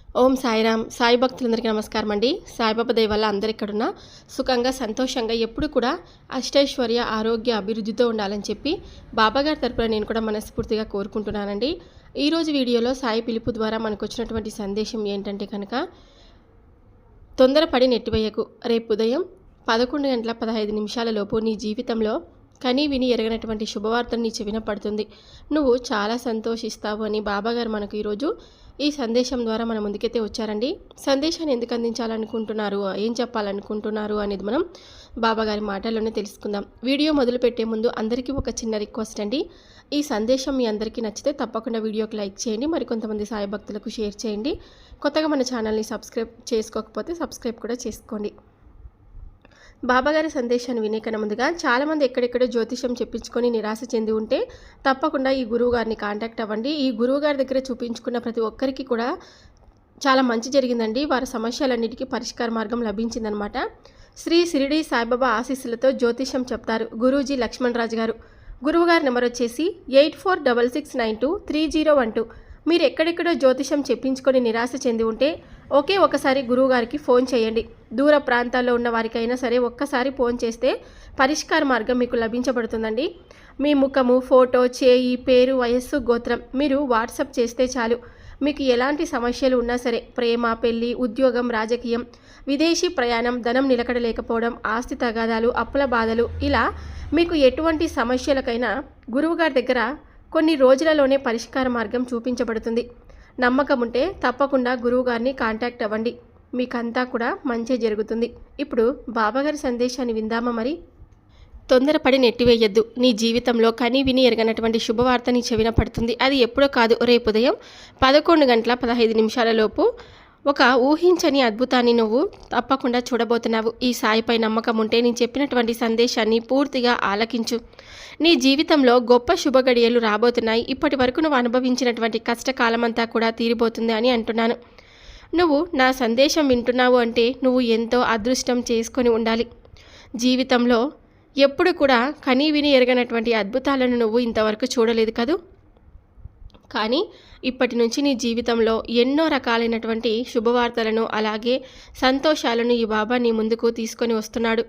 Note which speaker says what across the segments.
Speaker 1: ఓం సాయిరామ్. సాయి భక్తులందరికీ నమస్కారం అండి. సాయిబాబా దయ వల్ల అందరు ఇక్కడున్న సుఖంగా సంతోషంగా ఎప్పుడు కూడా అష్టైశ్వర్య ఆరోగ్య అభివృద్ధితో ఉండాలని చెప్పి బాబాగారి తరపున నేను కూడా మనస్ఫూర్తిగా కోరుకుంటున్నానండి. ఈరోజు వీడియోలో సాయి పిలుపు ద్వారా మనకు వచ్చినటువంటి సందేశం ఏంటంటే కనుక, తొందరపడి నెట్టివేయకు. రేపు ఉదయం 11:15 లోపు నీ జీవితంలో కని విని ఎరగనటువంటి శుభవార్తను నీ చెవిన పడుతుంది. నువ్వు చాలా సంతోషిస్తావు అని బాబాగారు మనకు ఈరోజు ఈ సందేశం ద్వారా మన ముందుకైతే వచ్చారండి. సందేశాన్ని ఎందుకు అందించాలనుకుంటున్నారు, ఏం చెప్పాలనుకుంటున్నారు అనేది మనం బాబాగారి మాటల్లోనే తెలుసుకుందాం. వీడియో మొదలు పెట్టే ముందు అందరికీ ఒక చిన్న రిక్వెస్ట్ అండి. ఈ సందేశం మీ అందరికీ నచ్చితే తప్పకుండా వీడియోకి లైక్ చేయండి, మరికొంతమంది సాయి భక్తులకు షేర్ చేయండి. కొత్తగా మన ఛానల్ని సబ్స్క్రైబ్ చేసుకోకపోతే సబ్స్క్రైబ్ కూడా చేసుకోండి. బాబాగారి సందేశాన్ని వినే కన్నా ముందుగా చాలామంది ఎక్కడెక్కడో జ్యోతిషం చెప్పించుకొని నిరాశ చెంది ఉంటే తప్పకుండా ఈ గురువు గారిని కాంటాక్ట్ అవ్వండి. ఈ గురువు గారి దగ్గర చూపించుకున్న ప్రతి ఒక్కరికి కూడా చాలా మంచి జరిగిందండి. వారి సమస్యలన్నిటికీ పరిష్కార మార్గం లభించిందనమాట. శ్రీ షిరిడి సాయిబాబా ఆశీస్సులతో జ్యోతిషం చెప్తారు గురూజీ లక్ష్మణ్ రాజు గారు. గురువుగారి నెంబర్ వచ్చేసి 8466923012. మీరు ఎక్కడెక్కడో జ్యోతిషం చెప్పించుకొని నిరాశ చెంది ఉంటే ఒకే ఒకసారి గురువుగారికి ఫోన్ చేయండి. దూర ప్రాంతాల్లో ఉన్న వారికైనా సరే ఒక్కసారి ఫోన్ చేస్తే పరిష్కార మార్గం మీకు లభించబడుతుందండి. మీ ముఖము, ఫోటో, చేయి, పేరు, వయస్సు, గోత్రం మీరు వాట్సాప్ చేస్తే చాలు. మీకు ఎలాంటి సమస్యలు ఉన్నా సరే, ప్రేమ, పెళ్లి, ఉద్యోగం, రాజకీయం, విదేశీ ప్రయాణం, ధనం నిలకడ లేకపోవడం, ఆస్తి తగాదాలు, అప్పుల బాధలు, ఇలా మీకు ఎటువంటి సమస్యలకైనా గురువుగారి దగ్గర కొన్ని రోజులలోనే పరిష్కార మార్గం చూపించబడుతుంది. నమ్మకం ఉంటే తప్పకుండా గురువుగారిని కాంటాక్ట్ అవ్వండి. మీకంతా కూడా మంచి జరుగుతుంది. ఇప్పుడు బాబాగారి సందేశాన్ని విందామా మరి. తొందరపడి నెట్టివేయద్దు. నీ జీవితంలో కని విని ఎరగనటువంటి శుభవార్త నీ చెవిన పడుతుంది. అది ఎప్పుడో కాదు, రేపు ఉదయం 11:15 లోపు ఒక ఊహించని అద్భుతాన్ని నువ్వు తప్పకుండా చూడబోతున్నావు. ఈ సాయిపై నమ్మకం ఉంటే నేను చెప్పినటువంటి సందేశాన్ని పూర్తిగా ఆలకించు. నీ జీవితంలో గొప్ప శుభగడియలు రాబోతున్నాయి. ఇప్పటి వరకు నువ్వు అనుభవించినటువంటి కష్టకాలమంతా కూడా తీరిపోతుంది అని అంటున్నాను. నువ్వు నా సందేశం వింటున్నావు అంటే నువ్వు ఎంతో అదృష్టం చేసుకొని ఉండాలి. జీవితంలో ఎప్పుడు కూడా కని విని ఎరగనటువంటి అద్భుతాలను నువ్వు ఇంతవరకు చూడలేదు కదూ. కానీ ఇప్పటి నుంచి నీ జీవితంలో ఎన్నో రకాలైనటువంటి శుభవార్తలను అలాగే సంతోషాలను ఈ బాబా నీ ముందుకు తీసుకొని వస్తున్నాడు.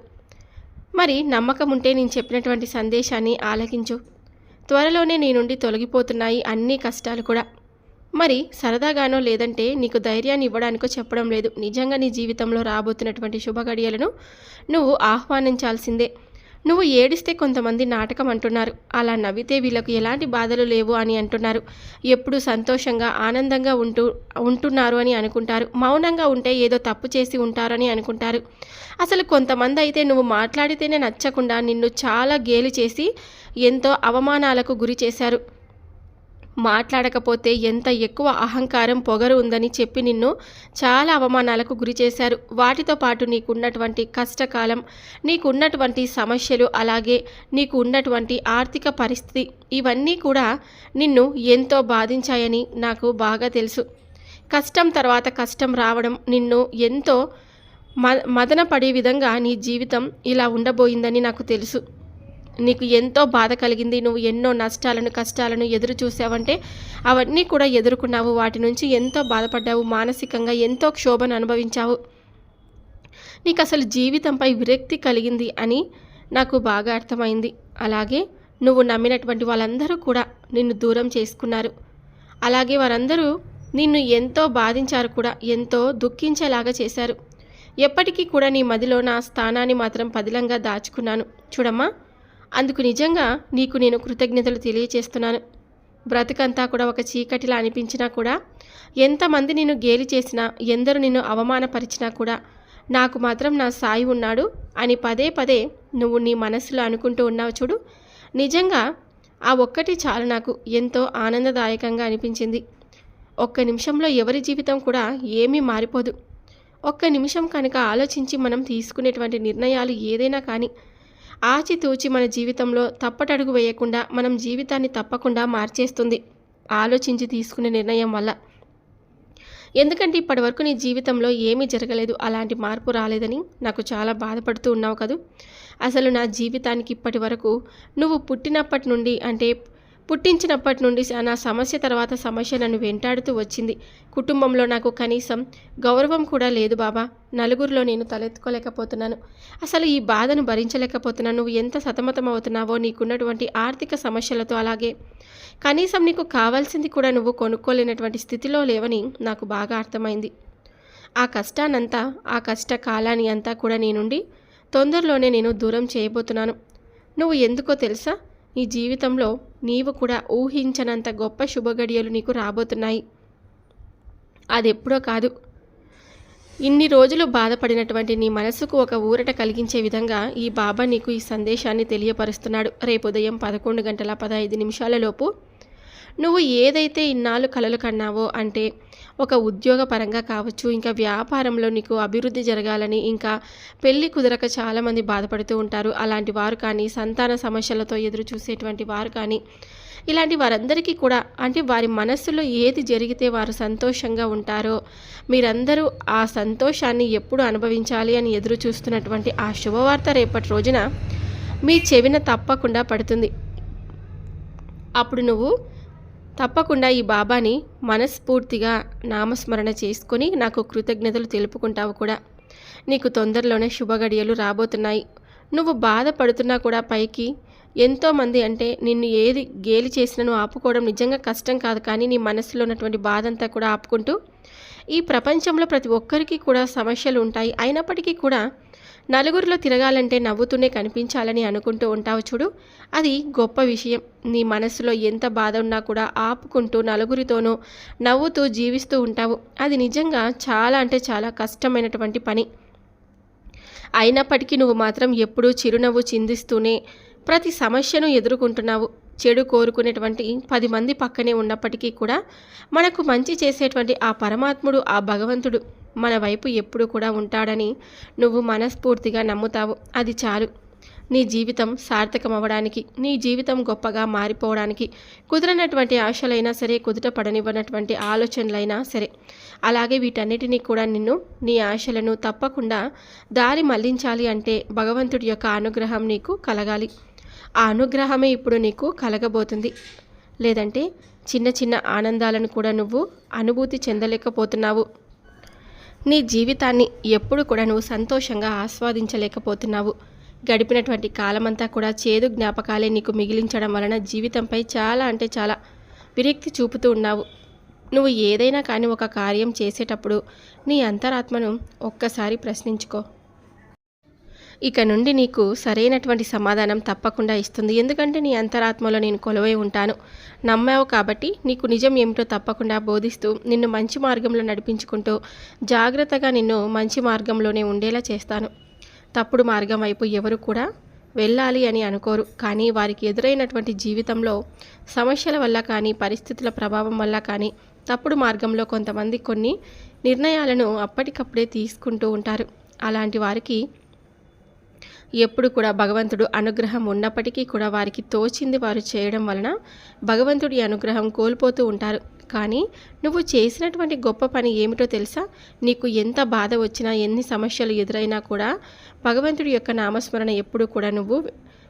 Speaker 1: మరి నమ్మకం ఉంటే నేను చెప్పినటువంటి సందేశాన్ని ఆలకించు. త్వరలోనే నీ నుండి తొలగిపోతున్నాయి అన్ని కష్టాలు కూడా. మరి సరదాగానో లేదంటే నీకు ధైర్యాన్ని ఇవ్వడానికో చెప్పడం లేదు. నిజంగా నీ జీవితంలో రాబోతున్నటువంటి శుభగడియలను నువ్వు ఆహ్వానించాల్సిందే. నువ్వు ఏడిస్తే కొంతమంది నాటకం అంటున్నారు, అలా నవ్వితే వీళ్ళకు ఎలాంటి బాధలు లేవు అని అంటున్నారు. ఎప్పుడు సంతోషంగా ఆనందంగా ఉంటున్నారు అని అనుకుంటారు. మౌనంగా ఉంటే ఏదో తప్పు చేసి ఉంటారని అనుకుంటారు. అసలు కొంతమంది అయితే నువ్వు మాట్లాడితేనే నచ్చకుండా నిన్ను చాలా గేలి చేసి ఎంతో అవమానాలకు గురి చేశారు. మాట్లాడకపోతే ఎంత ఎక్కువ అహంకారం, పొగరు ఉందని చెప్పి నిన్ను చాలా అవమానాలకు గురి చేశారు. వాటితో పాటు నీకున్నటువంటి కష్టకాలం, నీకున్నటువంటి సమస్యలు, అలాగే నీకు ఉన్నటువంటి ఆర్థిక పరిస్థితి, ఇవన్నీ కూడా నిన్ను ఎంతో బాధించాయని నాకు బాగా తెలుసు. కష్టం తర్వాత కష్టం రావడం నిన్ను ఎంతో మదన పడే విధంగా నీ జీవితం ఇలా ఉండబోయిందని నాకు తెలుసు. నీకు ఎంతో బాధ కలిగింది. నువ్వు ఎన్నో నష్టాలను, కష్టాలను ఎదురు చూసావంటే అవన్నీ కూడా ఎదుర్కొన్నావు. వాటి నుంచి ఎంతో బాధపడ్డావు. మానసికంగా ఎంతో క్షోభను అనుభవించావు. నీకు అసలు జీవితంపై విరక్తి కలిగింది అని నాకు బాగా అర్థమైంది. అలాగే నువ్వు నమ్మినటువంటి వాళ్ళందరూ కూడా నిన్ను దూరం చేసుకున్నారు. అలాగే వారందరూ నిన్ను ఎంతో బాధించారు కూడా, ఎంతో దుఃఖించేలాగా చేశారు. ఎప్పటికీ కూడా నీ మదిలో నా స్థానాన్ని మాత్రం పదిలంగా దాచుకున్నాను చూడమ్మా. అందుకు నిజంగా నీకు నేను కృతజ్ఞతలు తెలియచేస్తున్నాను. బ్రతుకంతా కూడా ఒక చీకటిలా అనిపించినా కూడా, ఎంతమంది నిన్ను గేలి చేసినా, ఎందరు నిన్ను అవమానపరిచినా కూడా నాకు మాత్రం నా సాయి ఉన్నాడు అని పదే పదే నువ్వు నీ మనసులో అనుకుంటూ ఉన్నావు చూడు. నిజంగా ఆ ఒక్కటి చాలు నాకు ఎంతో ఆనందదాయకంగా అనిపించింది. ఒక్క నిమిషంలో ఎవరి జీవితం కూడా ఏమీ మారిపోదు. ఒక్క నిమిషం కనుక ఆలోచించి మనం తీసుకునేటువంటి నిర్ణయాలు ఏదైనా కానీ ఆచితూచి మన జీవితంలో తప్పటడుగు వేయకుండా మనం జీవితాన్ని తప్పకుండా మార్చేస్తుంది ఆలోచించి తీసుకునే నిర్ణయం వల్ల. ఎందుకంటే ఇప్పటి వరకు నీ జీవితంలో ఏమీ జరగలేదు, అలాంటి మార్పు రాలేదని నాకు చాలా బాధపడుతూ ఉన్నావు కదూ. అసలు నా జీవితానికి ఇప్పటి వరకు నువ్వు పుట్టినప్పటి నుండి అంటే పుట్టించినప్పటి నుండి నా సమస్య తర్వాత సమస్య నన్ను వెంటాడుతూ వచ్చింది. కుటుంబంలో నాకు కనీసం గౌరవం కూడా లేదు బాబా. నలుగురిలో నేను తలెత్తుకోలేకపోతున్నాను. అసలు ఈ బాధను భరించలేకపోతున్నాను. నువ్వు ఎంత సతమతం అవుతున్నావో నీకున్నటువంటి ఆర్థిక సమస్యలతో, అలాగే కనీసం నీకు కావాల్సింది కూడా నువ్వు కొనుక్కోలేనటువంటి స్థితిలో లేవని నాకు బాగా అర్థమైంది. ఆ కష్టాన్నంతా, ఆ కష్ట కాలాన్ని అంతా కూడా నీ నుండి తొందరలోనే నేను దూరం చేయబోతున్నాను. నువ్వు ఎందుకో తెలుసా? నీ జీవితంలో నీవు కూడా ఊహించనంత గొప్ప శుభగడియలు నీకు రాబోతున్నాయి. అదెప్పుడో కాదు, ఇన్ని రోజులు బాధపడినటువంటి నీ మనసుకు ఒక ఊరట కలిగించే విధంగా ఈ బాబా నీకు ఈ సందేశాన్ని తెలియపరుస్తున్నాడు. రేపు ఉదయం 11:15 లోపు నువ్వు ఏదైతే ఇన్నాళ్ళు కలలు కన్నావో, అంటే ఒక ఉద్యోగ పరంగా కావచ్చు, ఇంకా వ్యాపారంలో నీకు అభివృద్ధి జరగాలని, ఇంకా పెళ్లి కుదరక చాలామంది బాధపడుతూ ఉంటారు. అలాంటి వారు కానీ, సంతాన సమస్యలతో ఎదురు చూసేటువంటి వారు కానీ, ఇలాంటి వారందరికీ కూడా, అంటే వారి మనస్సులో ఏది జరిగితే వారు సంతోషంగా ఉంటారో, మీరందరూ ఆ సంతోషాన్ని ఎప్పుడు అనుభవించాలి అని ఎదురు చూస్తున్నటువంటి ఆ శుభవార్త రేపటి రోజున మీ చెవిన తప్పకుండా పడుతుంది. అప్పుడు నువ్వు తప్పకుండా ఈ బాబాని మనస్ఫూర్తిగా నామస్మరణ చేసుకొని నాకు కృతజ్ఞతలు తెలుపుకుంటావు కూడా. నీకు తొందరలోనే శుభగడియలు రాబోతున్నాయి. నువ్వు బాధపడుతున్నా కూడా పైకి ఎంతోమంది, అంటే నిన్ను ఏది గేలి చేసినా నువ్వు ఆపుకోవడం నిజంగా కష్టం కాదు. కానీ నీ మనసులో ఉన్నటువంటి బాధ అంతా కూడా ఆపుకుంటూ, ఈ ప్రపంచంలో ప్రతి ఒక్కరికి కూడా సమస్యలు ఉంటాయి. అయినప్పటికీ కూడా నలుగురిలో తిరగాలంటే నవ్వుతూనే కనిపించాలని అనుకుంటూ ఉంటావు చూడు, అది గొప్ప విషయం. నీ మనసులో ఎంత బాధ ఉన్నా కూడా ఆపుకుంటూ నలుగురితోనూ నవ్వుతూ జీవిస్తూ ఉంటావు. అది నిజంగా చాలా అంటే చాలా కష్టమైనటువంటి పని. అయినప్పటికీ నువ్వు మాత్రం ఎప్పుడూ చిరునవ్వు చిందిస్తూనే ప్రతి సమస్యను ఎదుర్కొంటున్నావు. చెడు కోరుకునేటువంటి 10 మంది పక్కనే ఉన్నప్పటికీ కూడా మనకు మంచి చేసేటువంటి ఆ పరమాత్ముడు, ఆ భగవంతుడు మన వైపు ఎప్పుడు కూడా ఉంటాడని నువ్వు మనస్ఫూర్తిగా నమ్ముతావు. అది చాలు నీ జీవితం సార్థకమవ్వడానికి, నీ జీవితం గొప్పగా మారిపోవడానికి. కుదరనటువంటి ఆశలైనా సరే, కుదుట పడనివ్వనటువంటి ఆలోచనలైనా సరే, అలాగే వీటన్నిటినీ కూడా నీ ఆశలను తప్పకుండా దారి మళ్లించాలి అంటే భగవంతుడి యొక్క అనుగ్రహం నీకు కలగాలి. ఆ అనుగ్రహమే ఇప్పుడు నీకు కలగబోతుంది. లేదంటే చిన్న చిన్న ఆనందాలను కూడా నువ్వు అనుభూతి చెందలేకపోతున్నావు. నీ జీవితాన్ని ఎప్పుడు కూడా నువ్వు సంతోషంగా ఆస్వాదించలేకపోతున్నావు. గడిపినటువంటి కాలమంతా కూడా చేదు జ్ఞాపకాలే నీకు మిగిలించడం వలన జీవితంపై చాలా అంటే చాలా విరక్తి చూపుతూ ఉన్నావు. నువ్వు ఏదైనా కానీ ఒక కార్యం చేసేటప్పుడు నీ అంతరాత్మను ఒక్కసారి ప్రశ్నించుకో. ఇక నుండి నీకు సరైనటువంటి సమాధానం తప్పకుండా ఇస్తుంది. ఎందుకంటే నీ అంతరాత్మలో నేను కొలువై ఉంటాను. నమ్మావు కాబట్టి నీకు నిజం ఏమిటో తప్పకుండా బోధిస్తూ, నిన్ను మంచి మార్గంలో నడిపించుకుంటూ, జాగ్రత్తగా నిన్ను మంచి మార్గంలోనే ఉండేలా చేస్తాను. తప్పుడు మార్గం వైపు ఎవరు కూడా వెళ్ళాలి అని అనుకోరు. కానీ వారికి ఎదురైనటువంటి జీవితంలో సమస్యల వల్ల కానీ, పరిస్థితుల ప్రభావం వల్ల కానీ, తప్పుడు మార్గంలో కొంతమంది కొన్ని నిర్ణయాలను అప్పటికప్పుడే తీసుకుంటూ ఉంటారు. అలాంటి వారికి ఎప్పుడు కూడా భగవంతుడు అనుగ్రహం ఉన్నప్పటికీ కూడా వారికి తోచింది వారు చేయడం వలన భగవంతుడి అనుగ్రహం కోల్పోతూ ఉంటారు. కానీ నువ్వు చేసినటువంటి గొప్ప పని ఏమిటో తెలుసా? నీకు ఎంత బాధ వచ్చినా, ఎన్ని సమస్యలు ఎదురైనా కూడా భగవంతుడి యొక్క నామస్మరణ ఎప్పుడు కూడా నువ్వు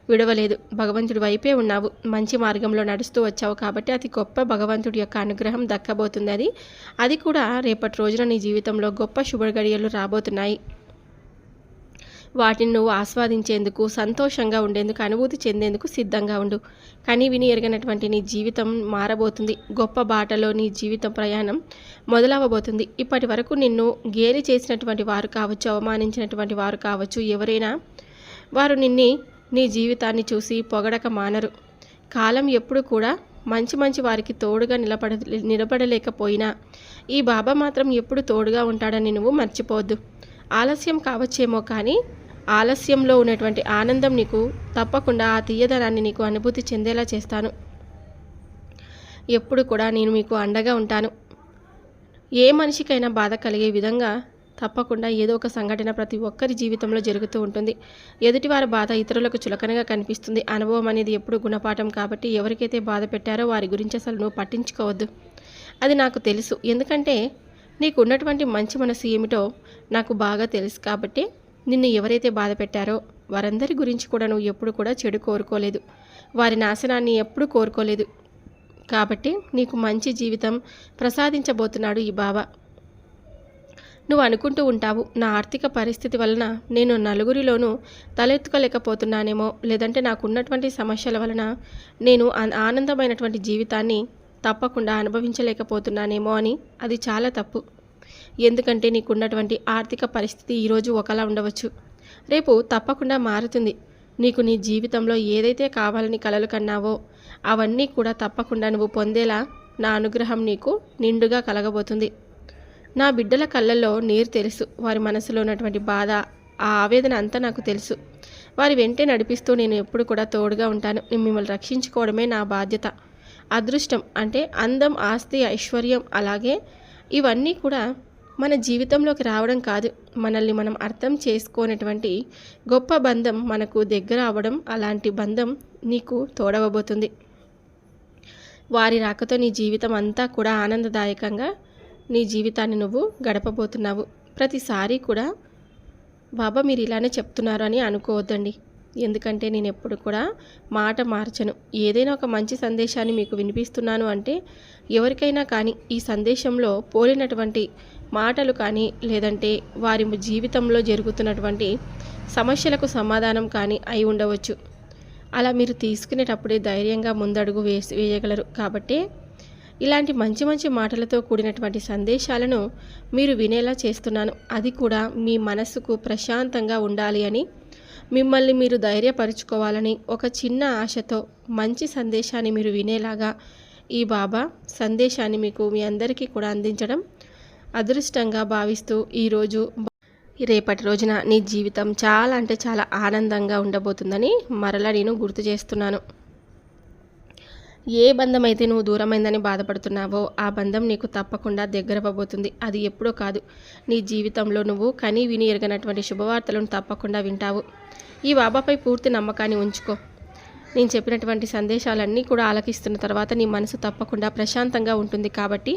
Speaker 1: విడవలేదు. భగవంతుడి వైపే ఉన్నావు. మంచి మార్గంలో నడుస్తూ వచ్చావు కాబట్టి అతి గొప్ప భగవంతుడి యొక్క అనుగ్రహం దక్కబోతుంది. అది కూడా రేపటి రోజున నీ జీవితంలో గొప్ప శుభగడియలు రాబోతున్నాయి. వాటిని నువ్వు ఆస్వాదించేందుకు, సంతోషంగా ఉండేందుకు, అనుభూతి చెందేందుకు సిద్ధంగా ఉండు. కానీ విని ఎరగనటువంటి నీ జీవితం మారబోతుంది. గొప్ప బాటలో నీ జీవిత ప్రయాణం మొదలవ్వబోతుంది. ఇప్పటి వరకు నిన్ను గేలి చేసినటువంటి వారు కావచ్చు, అవమానించినటువంటి వారు కావచ్చు, ఎవరైనా వారు నీ జీవితాన్ని చూసి పొగడక మానరు. కాలం ఎప్పుడు కూడా మంచి వారికి తోడుగా నిలబడలేకపోయినా ఈ బాబా మాత్రం ఎప్పుడు తోడుగా ఉంటాడని నువ్వు మర్చిపోవద్దు. ఆలస్యం కావచ్చేమో, కానీ ఆలస్యంలో ఉన్నటువంటి ఆనందం నీకు తప్పకుండా, ఆ తీయదనాన్ని నీకు అనుభూతి చెందేలా చేస్తాను. ఎప్పుడు కూడా నేను మీకు అండగా ఉంటాను. ఏ మనిషికైనా బాధ కలిగే విధంగా తప్పకుండా ఏదో ఒక సంఘటన ప్రతి ఒక్కరి జీవితంలో జరుగుతూ ఉంటుంది. ఎదుటివారి బాధ ఇతరులకు చులకనగా కనిపిస్తుంది. అనుభవం అనేది ఎప్పుడు గుణపాఠం కాబట్టి ఎవరికైతే బాధ పెట్టారో వారి గురించి అసలు నువ్వు పట్టించుకోవద్దు. అది నాకు తెలుసు. ఎందుకంటే నీకు ఉన్నటువంటి మంచి మనసు ఏమిటో నాకు బాగా తెలుసు. కాబట్టి నిన్ను ఎవరైతే బాధ పెట్టారో వారందరి గురించి కూడా నువ్వు ఎప్పుడు కూడా చెడు కోరుకోలేదు. వారి నాశనాన్ని ఎప్పుడు కోరుకోలేదు. కాబట్టి నీకు మంచి జీవితం ప్రసాదించబోతున్నాడు ఈ బాబా. నువ్వు అనుకుంటూ ఉంటావు, నా ఆర్థిక పరిస్థితి వలన నేను నలుగురిలోనూ తలెత్తుకోలేకపోతున్నానేమో, లేదంటే నాకున్నటువంటి సమస్యల వలన నేను ఆనందమైనటువంటి జీవితాన్ని తప్పకుండా అనుభవించలేకపోతున్నానేమో అని. అది చాలా తప్పు. ఎందుకంటే నీకున్నటువంటి ఆర్థిక పరిస్థితి ఈరోజు ఒకలా ఉండవచ్చు, రేపు తప్పకుండా మారుతుంది. నీకు నీ జీవితంలో ఏదైతే కావాలని కలలు కన్నావో అవన్నీ కూడా తప్పకుండా నువ్వు పొందేలా నా అనుగ్రహం నీకు నిండుగా కలగబోతుంది. నా బిడ్డల కళ్ళల్లో నీరు తెలుసు, వారి మనసులో ఉన్నటువంటి బాధ, ఆ ఆవేదన అంతా నాకు తెలుసు. వారి వెంటే నడిపిస్తూ నేను ఎప్పుడు కూడా తోడుగా ఉంటాను. మిమ్మల్ని రక్షించుకోవడమే నా బాధ్యత. అదృష్టం అంటే అందం, ఆస్తి, ఐశ్వర్యం, అలాగే ఇవన్నీ కూడా మన జీవితంలోకి రావడం కాదు, మనల్ని మనం అర్థం చేసుకోనటువంటి గొప్ప బంధం మనకు దగ్గర అవ్వడం. అలాంటి బంధం నీకు తోడవబోతుంది. వారి రాకతో నీ జీవితం అంతా కూడా ఆనందదాయకంగా నీ జీవితాన్ని నువ్వు గడపబోతున్నావు. ప్రతిసారి కూడా బాబా మీరు ఇలానే చెప్తున్నారు అని అనుకోవద్దండి. ఎందుకంటే నేను ఎప్పుడు కూడా మాట మార్చను. ఏదైనా ఒక మంచి సందేశాన్ని మీకు వినిపిస్తున్నాను అంటే ఎవరికైనా కానీ ఈ సందేశంలో పోలినటువంటి మాటలు కానీ, లేదంటే వారి జీవితంలో జరుగుతున్నటువంటి సమస్యలకు సమాధానం కానీ అయి ఉండవచ్చు. అలా మీరు తీసుకునేటప్పుడే ధైర్యంగా ముందడుగు వేయగలరు. కాబట్టి ఇలాంటి మంచి మంచి మాటలతో కూడినటువంటి సందేశాలను మీరు వినేలా చేస్తున్నాను. అది కూడా మీ మనసుకు ప్రశాంతంగా ఉండాలి అని, మిమ్మల్ని మీరు ధైర్యపరుచుకోవాలని ఒక చిన్న ఆశతో మంచి సందేశాన్ని మీరు వినేలాగా ఈ బాబా సందేశాన్ని మీకు మీ అందరికీ కూడా అందించడం అదృష్టంగా భావిస్తూ ఈరోజు రేపటి రోజున నీ జీవితం చాలా అంటే చాలా ఆనందంగా ఉండబోతుందని మరలా నేను గుర్తు చేస్తున్నాను. ఏ బంధం అయితే నువ్వు దూరమైందని బాధపడుతున్నావో ఆ బంధం నీకు తప్పకుండా దగ్గరవ్వబోతుంది. అది ఎప్పుడో కాదు, నీ జీవితంలో నువ్వు కని విని ఎరగనటువంటి శుభవార్తలను తప్పకుండా వింటావు. ఈ బాబాపై పూర్తి నమ్మకాన్ని ఉంచుకో. నేను చెప్పినటువంటి సందేశాలన్నీ కూడా ఆలకిస్తున్న తర్వాత నీ మనసు తప్పకుండా ప్రశాంతంగా ఉంటుంది. కాబట్టి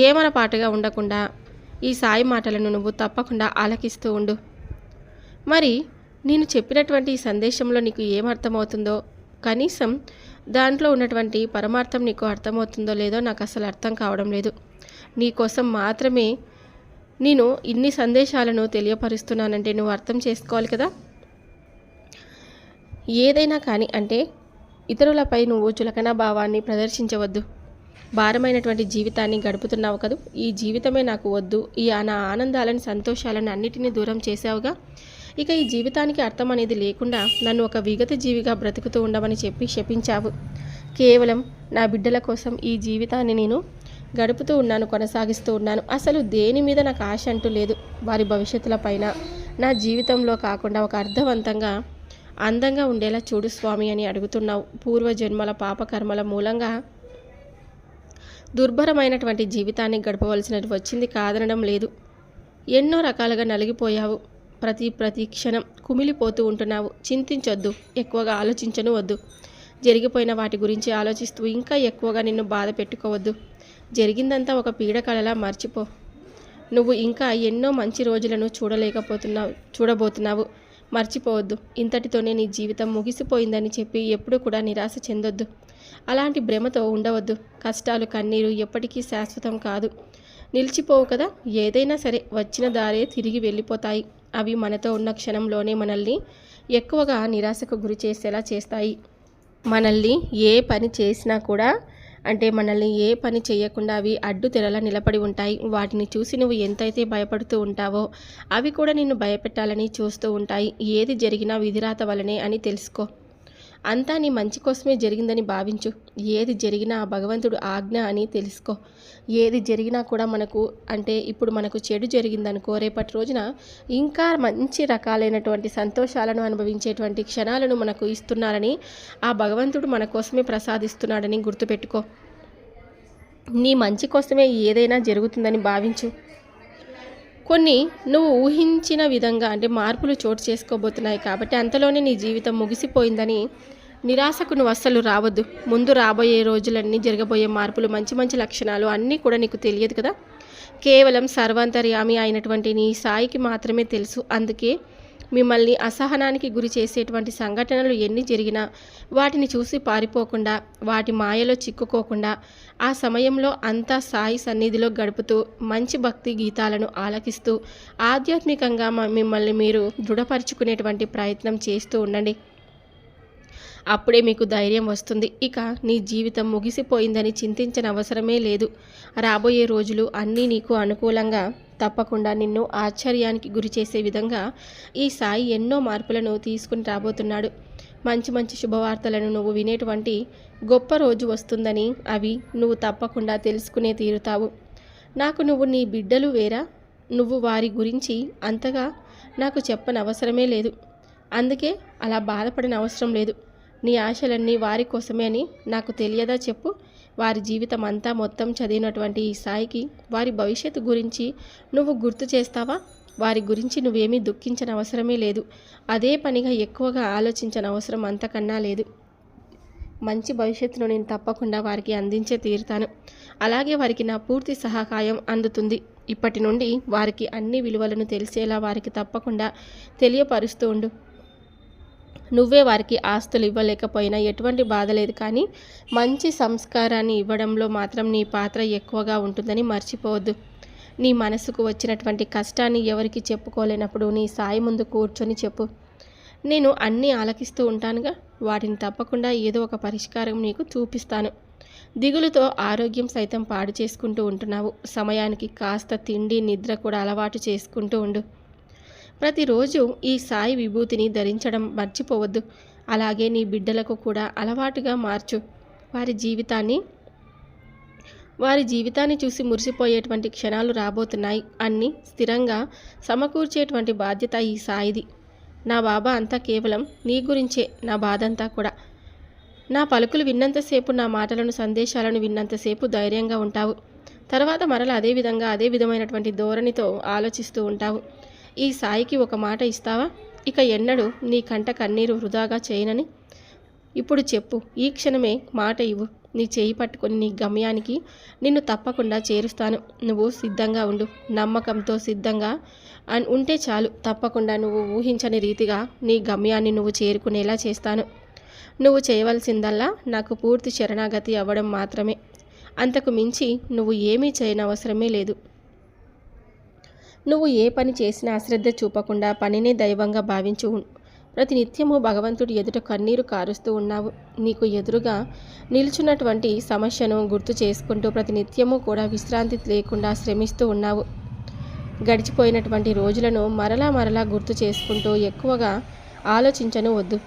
Speaker 1: ఏమన పాటగా ఉండకుండా ఈ సాయి మాటలను నువ్వు తప్పకుండా ఆలకిస్తూ ఉండు. మరి నేను చెప్పినటువంటి ఈ సందేశంలో నీకు ఏమర్థమవుతుందో, కనీసం దాంట్లో ఉన్నటువంటి పరమార్థం నీకు అర్థమవుతుందో లేదో నాకు అసలు అర్థం కావడం లేదు. నీ కోసం మాత్రమే నేను ఇన్ని సందేశాలను తెలియపరుస్తున్నానంటే నువ్వు అర్థం చేసుకోవాలి కదా. ఏదైనా కానీ అంటే ఇతరులపై నువ్వు చులకన భావాన్ని ప్రదర్శించవద్దు. భారమైనటువంటి జీవితాన్ని గడుపుతున్నావు కదా, ఈ జీవితమే నాకు వద్దు, ఈ నా ఆనందాలను సంతోషాలను అన్నిటినీ దూరం చేసావుగా, ఇక ఈ జీవితానికి అర్థం అనేది లేకుండా నన్ను ఒక విగత జీవిగా బ్రతుకుతూ ఉండమని చెప్పి శపించావు. కేవలం నా బిడ్డల కోసం ఈ జీవితాన్ని నేను గడుపుతూ ఉన్నాను, కొనసాగిస్తూ ఉన్నాను. అసలు దేని మీద నాకు ఆశ అంటూ లేదు. వారి భవిష్యత్తుల పైన నా జీవితంలో కాకుండా ఒక అర్థవంతంగా అందంగా ఉండేలా చూడు స్వామి అని అడుగుతున్నావు. పూర్వజన్మల పాపకర్మల మూలంగా దుర్భరమైనటువంటి జీవితాన్ని గడపవలసిన వచ్చింది కాదనడం లేదు. ఎన్నో రకాలుగా నలిగిపోయావు. ప్రతి క్షణం కుమిలిపోతూ ఉంటున్నావు. చింతించొద్దు, ఎక్కువగా ఆలోచించను వద్దు. జరిగిపోయిన వాటి గురించి ఆలోచిస్తూ ఇంకా ఎక్కువగా నిన్ను బాధ పెట్టుకోవద్దు. జరిగిందంతా ఒక పీడకలలా మర్చిపో. నువ్వు ఇంకా ఎన్నో మంచి రోజులను చూడబోతున్నావు. మర్చిపోవద్దు. ఇంతటితోనే నీ జీవితం ముగిసిపోయిందని చెప్పి ఎప్పుడు కూడా నిరాశ చెందొద్దు. అలాంటి భ్రమతో ఉండవద్దు. కష్టాలు, కన్నీరు ఎప్పటికీ శాశ్వతం కాదు, నిలిచిపోవు కదా. ఏదైనా సరే వచ్చిన దారే తిరిగి వెళ్ళిపోతాయి. అవి మనతో ఉన్న క్షణంలోనే మనల్ని ఎక్కువగా నిరాశకు గురి చేసేలా చేస్తాయి. మనల్ని ఏ పని చేసినా కూడా అంటే మనల్ని ఏ పని చేయకుండా అవి అడ్డు తెరలా నిలబడి ఉంటాయి. వాటిని చూసి నువ్వు ఎంతైతే భయపడుతూ ఉంటావో అవి కూడా నిన్ను భయపెట్టాలని చూస్తూ ఉంటాయి. ఏది జరిగినా విధిరాత వలనే అని తెలుసుకో. అంతా నీ మంచి కోసమే జరిగిందని భావించు. ఏది జరిగినా ఆ భగవంతుడు ఆజ్ఞ అని తెలుసుకో. ఏది జరిగినా కూడా ఇప్పుడు మనకు చెడు జరిగిందనుకో, రేపటి రోజున ఇంకా మంచి రకాలైనటువంటి సంతోషాలను అనుభవించేటువంటి క్షణాలను మనకు ఇస్తున్నారని, ఆ భగవంతుడు మన కోసమే ప్రసాదిస్తున్నాడని గుర్తుపెట్టుకో. నీ మంచి కోసమే ఏదైనా జరుగుతుందని భావించు. కొన్ని నువ్వు ఊహించిన విధంగా మార్పులు చోటు చేసుకోబోతున్నాయి. కాబట్టి అంతలోనే నీ జీవితం ముగిసిపోయిందని నిరాశకు నువ్వు అస్సలు రావద్దు. ముందు రాబోయే రోజులన్నీ జరగబోయే మార్పులు, మంచి మంచి లక్షణాలు అన్నీ కూడా నీకు తెలియదు కదా. కేవలం సర్వాంతర్యామి అయినటువంటి నీ సాయికి మాత్రమే తెలుసు. అందుకే మిమ్మల్ని అసహనానికి గురి చేసేటువంటి సంఘటనలు ఎన్ని జరిగినా వాటిని చూసి పారిపోకుండా, వాటి మాయలో చిక్కుకోకుండా, ఆ సమయంలో అంతా సాయి సన్నిధిలో గడుపుతూ మంచి భక్తి గీతాలను ఆలకిస్తూ ఆధ్యాత్మికంగా మిమ్మల్ని మీరు దృఢపరుచుకునేటువంటి ప్రయత్నం చేస్తూ ఉండండి. అప్పుడే మీకు ధైర్యం వస్తుంది. ఇక నీ జీవితం ముగిసిపోయిందని చింతించని అవసరమే లేదు. రాబోయే రోజులు అన్నీ నీకు అనుకూలంగా, తప్పకుండా నిన్ను ఆశ్చర్యానికి గురి చేసే విధంగా ఈ సాయి ఎన్నో మార్పులను తీసుకుని రాబోతున్నాడు. మంచి మంచి శుభవార్తలను నువ్వు వినేటువంటి గొప్ప రోజు వస్తుందని అవి నువ్వు తప్పకుండా తెలుసుకునే తీరుతావు. నాకు నువ్వు నీ బిడ్డలు వేరా, నువ్వు వారి గురించి అంతగా నాకు చెప్పనవసరమే లేదు. అందుకే అలా బాధపడిన అవసరం లేదు. నీ ఆశలన్నీ వారి కోసమే అని నాకు తెలియదా చెప్పు. వారి జీవితం అంతా మొత్తం చదివినటువంటి ఈ సాయికి వారి భవిష్యత్తు గురించి నువ్వు గుర్తు చేస్తావా? వారి గురించి నువ్వేమీ దుఃఖించని అవసరమే లేదు. అదే పనిగా ఎక్కువగా ఆలోచించని అవసరం అంతకన్నా లేదు. మంచి భవిష్యత్తును నేను తప్పకుండా వారికి అందించే తీరుతాను. అలాగే వారికి నా పూర్తి సహకారం అందుతుంది. ఇప్పటి నుండి వారికి అన్ని విలువలను తెలిసేలా వారికి తప్పకుండా తెలియపరుస్తూ ఉండు. నువ్వే వారికి ఆస్తులు ఇవ్వలేకపోయినా ఎటువంటి బాధ లేదు, కానీ మంచి సంస్కారాన్ని ఇవ్వడంలో మాత్రం నీ పాత్ర ఎక్కువగా ఉంటుందని మర్చిపోవద్దు. నీ మనసుకు వచ్చినటువంటి కష్టాన్ని ఎవరికి చెప్పుకోలేనప్పుడు నీ సాయి ముందు కూర్చొని చెప్పు. నేను అన్నీ ఆలకిస్తూ ఉంటానుగా, వాటిని తప్పకుండా ఏదో ఒక పరిష్కారం నీకు చూపిస్తాను. దిగులుతో ఆరోగ్యం సైతం పాడు చేసుకుంటూ ఉంటున్నావు. సమయానికి కాస్త తిండి నిద్ర కూడా అలవాటు చేసుకుంటూ ఉండు. ప్రతిరోజు ఈ సాయి విభూతిని ధరించడం మర్చిపోవద్దు. అలాగే నీ బిడ్డలకు కూడా అలవాటుగా మార్చు. వారి జీవితాన్ని చూసి మురిసిపోయేటువంటి క్షణాలు రాబోతున్నాయి. అన్నీ స్థిరంగా సమకూర్చేటువంటి బాధ్యత ఈ సాయిది. నా బాబా అంతా కేవలం నీ గురించే. నా బాధంతా కూడా నా పలుకులు విన్నంతసేపు, నా మాటలను సందేశాలను విన్నంతసేపు ధైర్యంగా ఉంటావు. తర్వాత మరలా అదే విధమైనటువంటి ధోరణితో ఆలోచిస్తూ ఉంటావు. ఈ సాయికి ఒక మాట ఇస్తావా? ఇక ఎన్నడూ నీ కంట కన్నీరు వృధాగా చేయనని ఇప్పుడు చెప్పు. ఈ క్షణమే మాట ఇవ్వు. నీ చేయి పట్టుకొని నీ గమ్యానికి నిన్ను తప్పకుండా చేరుస్తాను. నువ్వు సిద్ధంగా ఉండు. నమ్మకంతో సిద్ధంగా ఉంటే చాలు. తప్పకుండా నువ్వు ఊహించని రీతిగా నీ గమ్యాన్ని నువ్వు చేరుకునేలా చేస్తాను. నువ్వు చేయవలసిందల్లా నాకు పూర్తి శరణాగతి అవ్వడం మాత్రమే. అంతకు మించి నువ్వు ఏమీ చేయనవసరమే లేదు. నువ్వు ఏ పని చేసినా అశ్రద్ధ చూపకుండా పనినే దైవంగా భావించు. ప్రతినిత్యము భగవంతుడి ఎదుట కన్నీరు కారుస్తూ ఉన్నావు. నీకు ఎదురుగా నిల్చున్నటువంటి సమస్యను గుర్తు చేసుకుంటూ ప్రతినిత్యము కూడా విశ్రాంతి లేకుండా శ్రమిస్తూ ఉన్నావు. గడిచిపోయినటువంటి రోజులను మరలా గుర్తు చేసుకుంటూ ఎక్కువగా ఆలోచించను వద్దు.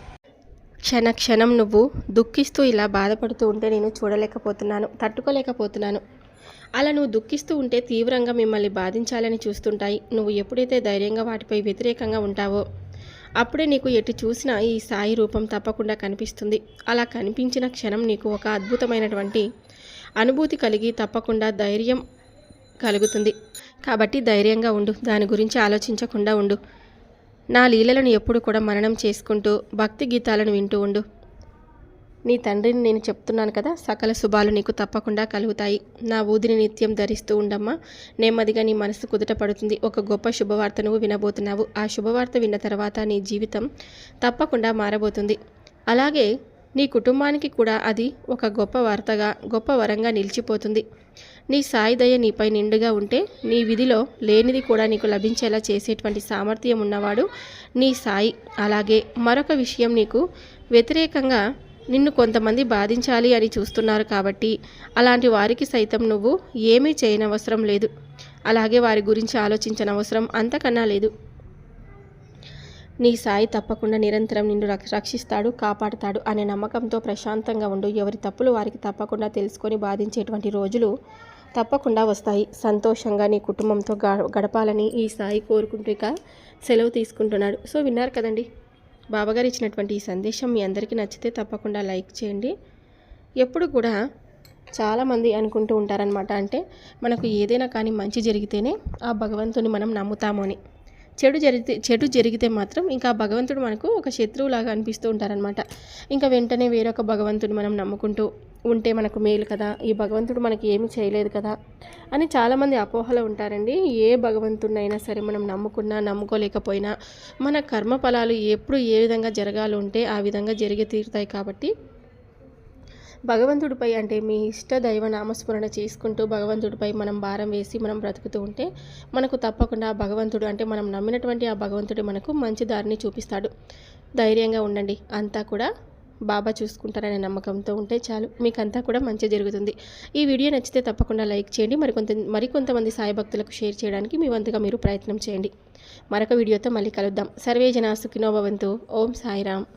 Speaker 1: క్షణ క్షణం నువ్వు దుఃఖిస్తూ ఇలా బాధపడుతూ ఉంటే నేను చూడలేకపోతున్నాను, తట్టుకోలేకపోతున్నాను. అలా నువ్వు దుఃఖిస్తూ ఉంటే తీవ్రంగా మిమ్మల్ని బాధించాలని చూస్తుంటాయి. నువ్వు ఎప్పుడైతే ధైర్యంగా వాటిపై వ్యతిరేకంగా ఉంటావో అప్పుడే నీకు ఎటు చూసినా ఈ సాయి రూపం తప్పకుండా కనిపిస్తుంది. అలా కనిపించిన క్షణం నీకు ఒక అద్భుతమైనటువంటి అనుభూతి కలిగి తప్పకుండా ధైర్యం కలుగుతుంది. కాబట్టి ధైర్యంగా ఉండు. దాని గురించి ఆలోచించకుండా ఉండు. నా లీలలను ఎప్పుడు కూడా మననం చేసుకుంటూ భక్తి గీతాలను వింటూ ఉండు. నీ తండ్రిని నేను చెప్తున్నాను కదా, సకల శుభాలు నీకు తప్పకుండా కలుగుతాయి. నా ఊదిని నిత్యం ధరిస్తూ ఉండమ్మా. నెమ్మదిగా నీ మనసు కుదుట పడుతుంది. ఒక గొప్ప శుభవార్త నువ్వు వినబోతున్నావు. ఆ శుభవార్త విన్న తర్వాత నీ జీవితం తప్పకుండా మారబోతుంది. అలాగే నీ కుటుంబానికి కూడా అది ఒక గొప్ప వార్తగా, గొప్ప వరంగా నిలిచిపోతుంది. నీ సాయి దయ నీపై నిండుగా ఉంటే నీ విధిలో లేనిది కూడా నీకు లభించేలా చేసేటువంటి సామర్థ్యం ఉన్నవాడు నీ సాయి. అలాగే మరొక విషయం, నీకు వ్యతిరేకంగా నిన్ను కొంతమంది బాధించాలి అని చూస్తున్నారు కాబట్టి అలాంటి వారికి సైతం నువ్వు ఏమీ చేయనవసరం లేదు. అలాగే వారి గురించి ఆలోచించనవసరం అంతకన్నా లేదు. నీ సాయి తప్పకుండా నిరంతరం నిన్ను రక్షిస్తాడు, కాపాడుతాడు అనే నమ్మకంతో ప్రశాంతంగా ఉండు. ఎవరి తప్పులు వారికి తప్పకుండా తెలుసుకొని బాధించేటువంటి రోజులు తప్పకుండా వస్తాయి. సంతోషంగా నీ కుటుంబంతో గడపాలని ఈ సాయి కోరుకుంటూ ఇక సెలవు తీసుకుంటున్నాడు. సో విన్నారు కదండి, బాబాగారు ఇచ్చినటువంటి ఈ సందేశం మీ అందరికీ నచ్చితే తప్పకుండా లైక్ చేయండి. ఎప్పుడు కూడా చాలామంది అనుకుంటూ ఉంటారనమాట, అంటే మనకు ఏదైనా కానీ మంచి జరిగితేనే ఆ భగవంతుని మనం నమ్ముతాము అని. చెడు జరిగితే మాత్రం ఇంకా భగవంతుడు మనకు ఒక శత్రువులాగా అనిపిస్తూ ఉంటారనమాట. ఇంకా వెంటనే వేరొక భగవంతుని మనం నమ్ముకుంటూ ఉంటే మనకు మేలు కదా, ఈ భగవంతుడు మనకి ఏమీ చేయలేదు కదా అని చాలామంది అపోహలో ఉంటారండి. ఏ భగవంతుడినైనా సరే మనం నమ్ముకున్నా నమ్ముకోలేకపోయినా మన కర్మ ఫలాలు ఎప్పుడు ఏ విధంగా జరగాలి ఉంటే ఆ విధంగా జరిగి తీరుతాయి. కాబట్టి భగవంతుడిపై అంటే మీ ఇష్ట దైవ నామస్మరణ చేసుకుంటూ భగవంతుడిపై మనం భారం వేసి మనం బ్రతుకుతూ ఉంటే మనకు తప్పకుండా ఆ భగవంతుడు అంటే మనం నమ్మినటువంటి ఆ భగవంతుడు మనకు మంచి దారిని చూపిస్తాడు. ధైర్యంగా ఉండండి, అంతా కూడా బాబా చూసుకుంటారనే నమ్మకంతో ఉంటే చాలు, మీకంతా కూడా మంచి జరుగుతుంది. ఈ వీడియో నచ్చితే తప్పకుండా లైక్ చేయండి. మరికొంతమంది సాయి భక్తులకు షేర్ చేయడానికి మీ వంతుగా మీరు ప్రయత్నం చేయండి. మరొక వీడియోతో మళ్ళీ కలుద్దాం. సర్వే జనా సుఖినో భవంతు. ఓం సాయిరామ్.